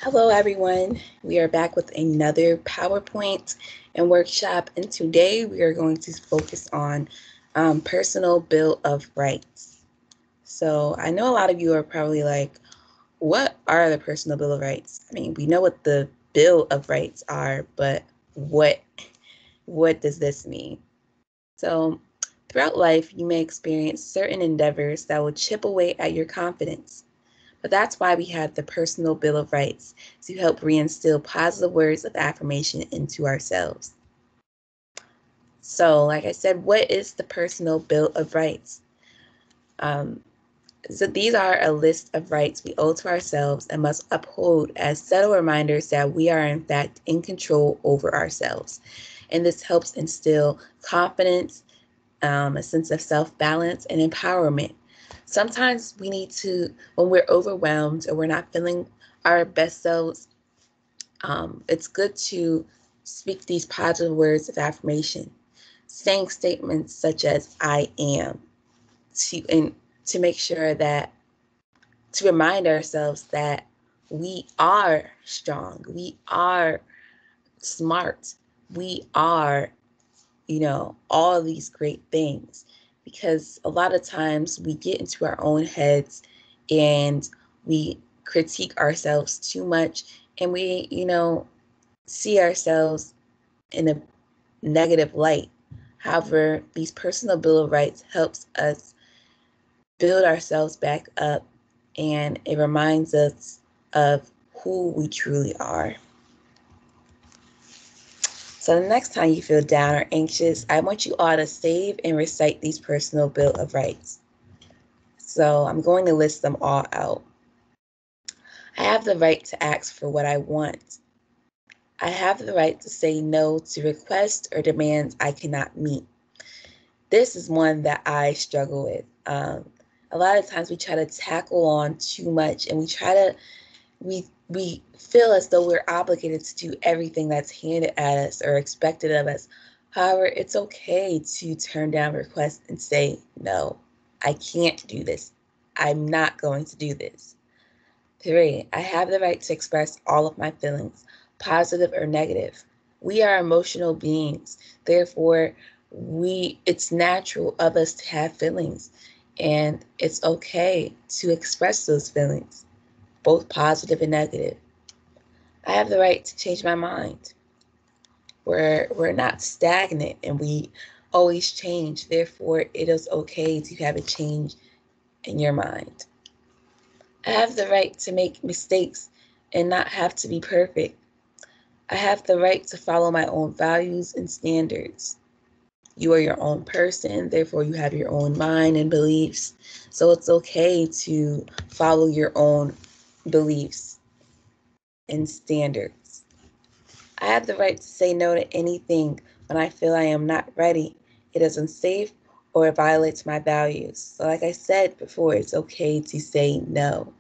Hello, everyone. We are back with another PowerPoint and workshop, and today we are going to focus on personal Bill of Rights. So I know a lot of you are probably like, what are the personal Bill of Rights? I mean, we know what the Bill of Rights are, but what does this mean? So throughout life, you may experience certain endeavors that will chip away at your confidence. But that's why we have the Personal Bill of Rights, to help reinstill positive words of affirmation into ourselves. So, like I said, what is the Personal Bill of Rights? So these are a list of rights we owe to ourselves and must uphold as subtle reminders that we are in fact in control over ourselves. And this helps instill confidence, a sense of self-balance, and empowerment. Sometimes we need to, when we're overwhelmed or we're not feeling our best selves, it's good to speak these positive words of affirmation, saying statements such as "I am," to make sure that, to remind ourselves that we are strong, we are smart, we are, all of these great things. Because a lot of times we get into our own heads and we critique ourselves too much, and we, see ourselves in a negative light. However, these personal Bill of Rights helps us build ourselves back up, and it reminds us of who we truly are. So the next time you feel down or anxious, I want you all to save and recite these personal Bill of Rights. So I'm going to list them all out. I have the right to ask for what I want. I have the right to say no to requests or demands I cannot meet. This is one that I struggle with. A lot of times we try to tackle on too much, and we feel as though we're obligated to do everything that's handed at us or expected of us. However, it's okay to turn down requests and say, no, I can't do this. I'm not going to do this. 3, I have the right to express all of my feelings, positive or negative. We are emotional beings. Therefore, it's natural of us to have feelings, and it's okay to express those feelings, both positive and negative. I have the right to change my mind. We're not stagnant, and we always change. Therefore, it is okay to have a change in your mind. I have the right to make mistakes and not have to be perfect. I have the right to follow my own values and standards. You are your own person, therefore you have your own mind and beliefs. So it's okay to follow your own beliefs and standards. I have the right to say no to anything when I feel I am not ready, it is unsafe, or it violates my values. So like I said before, it's okay to say no.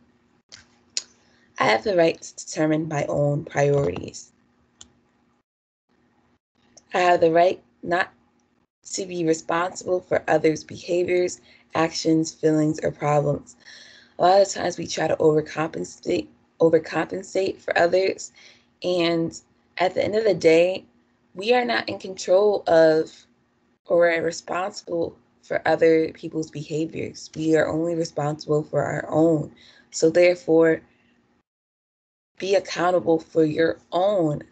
I have the right to determine my own priorities. I have the right not to be responsible for others' behaviors, actions, feelings, or problems. A lot of times we try to overcompensate for others, and at the end of the day, we are not in control of or are responsible for other people's behaviors. We are only responsible for our own. So therefore, be accountable for your own,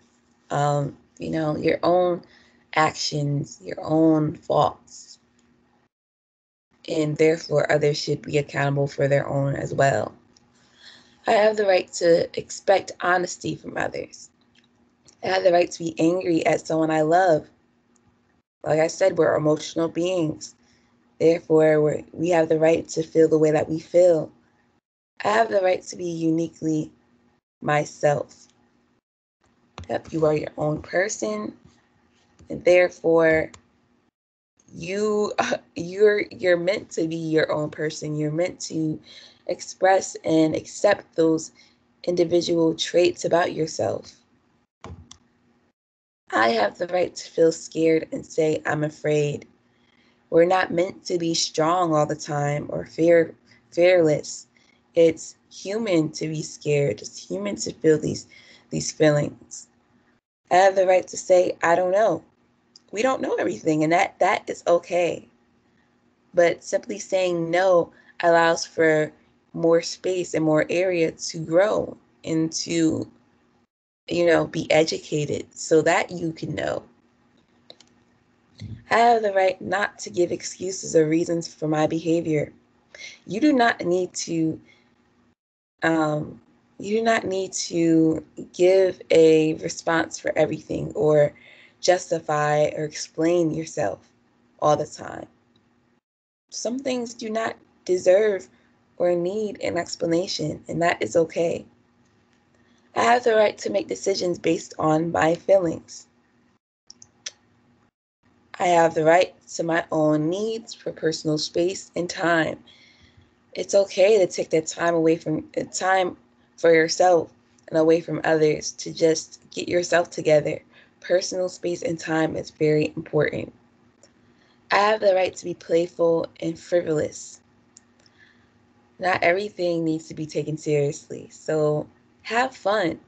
your own actions, your own faults. And therefore, others should be accountable for their own as well. I have the right to expect honesty from others. I have the right to be angry at someone I love. Like I said, we're emotional beings. Therefore, we have the right to feel the way that we feel. I have the right to be uniquely myself. Yep, you are your own person, and therefore you're meant to be your own person. You're meant to express and accept those individual traits about yourself. I have the right to feel scared and say I'm afraid. We're not meant to be strong all the time or fearless. It's human to be scared. It's human to feel these feelings. I have the right to say, I don't know. We don't know everything, and that is okay. But simply saying no allows for more space and more area to grow and to, be educated so that you can know. I have the right not to give excuses or reasons for my behavior. You do not need to give a response for everything or justify or explain yourself all the time. Some things do not deserve or need an explanation, and that is okay. I have the right to make decisions based on my feelings. I have the right to my own needs for personal space and time. It's okay to take that time for yourself and away from others to just get yourself together. Personal space and time is very important. I have the right to be playful and frivolous. Not everything needs to be taken seriously. So have fun,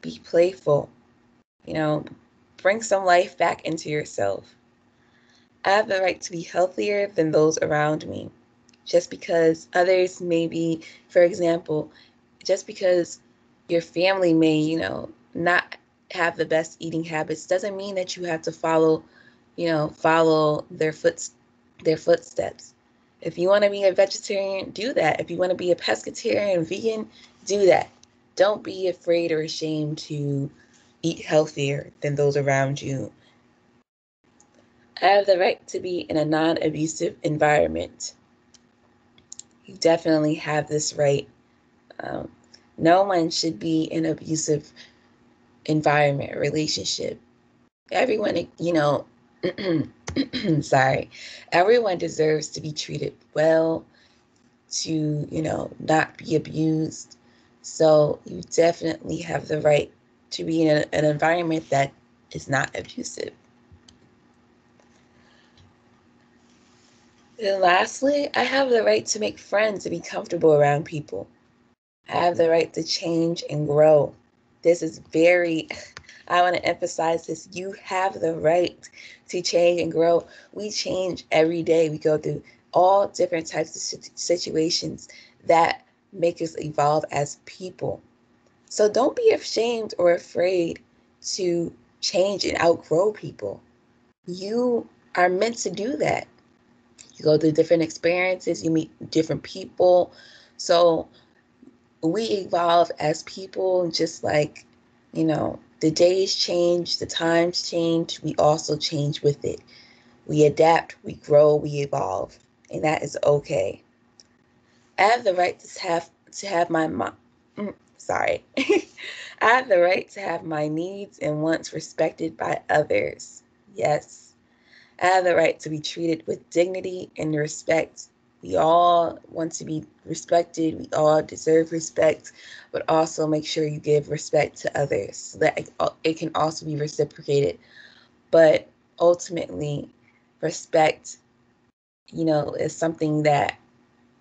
be playful, bring some life back into yourself. I have the right to be healthier than those around me. Just because others may be, for example, just because your family may, not have the best eating habits doesn't mean that you have to follow their footsteps. If you want to be a vegetarian, do that. If you want to be a pescatarian, vegan, do that. Don't be afraid or ashamed to eat healthier than those around you. I have the right to be in a non-abusive environment. You definitely have this right. No one should be in an abusive environment or relationship. Everyone, sorry, everyone deserves to be treated well, to, not be abused. So you definitely have the right to be in an environment that is not abusive. And lastly, I have the right to make friends and be comfortable around people. I have the right to change and grow. This is I want to emphasize this. You have the right to change and grow. We change every day. We go through all different types of situations that make us evolve as people. So don't be ashamed or afraid to change and outgrow people. You are meant to do that. You go through different experiences, you meet different people. So we evolve as people, just like, the days change, the times change, we also change with it. We adapt, we grow, we evolve, and that is okay. I have the right to have sorry. I have the right to have my needs and wants respected by others. Yes. I have the right to be treated with dignity and respect. We all want to be respected. We all deserve respect, but also make sure you give respect to others so that it can also be reciprocated. But ultimately, respect, is something that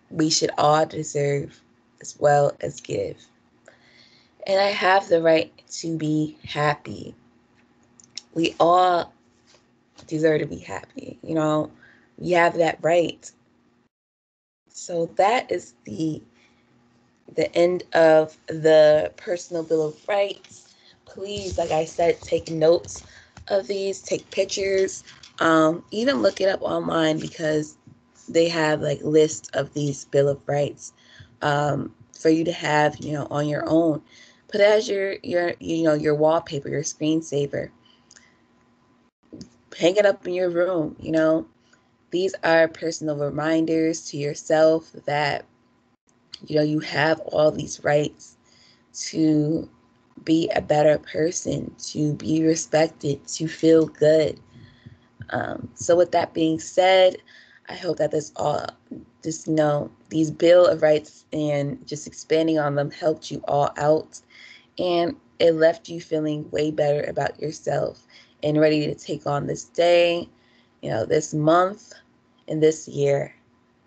we should all deserve as well as give. And I have the right to be happy. We all deserve to be happy. We have that right. So that is the end of the personal bill of rights. Please, like I said, take notes of these, take pictures, even look it up online because they have like lists of these bill of rights for you to have, on your own. Put it as your wallpaper, your screensaver. Hang it up in your room. These are personal reminders to yourself that you have all these rights to be a better person, to be respected, to feel good. So with that being said, I hope that these Bill of Rights and just expanding on them helped you all out. And it left you feeling way better about yourself and ready to take on this day, this month, and this year.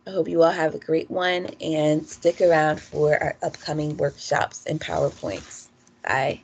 I hope you all have a great one and stick around for our upcoming workshops and PowerPoints. Bye.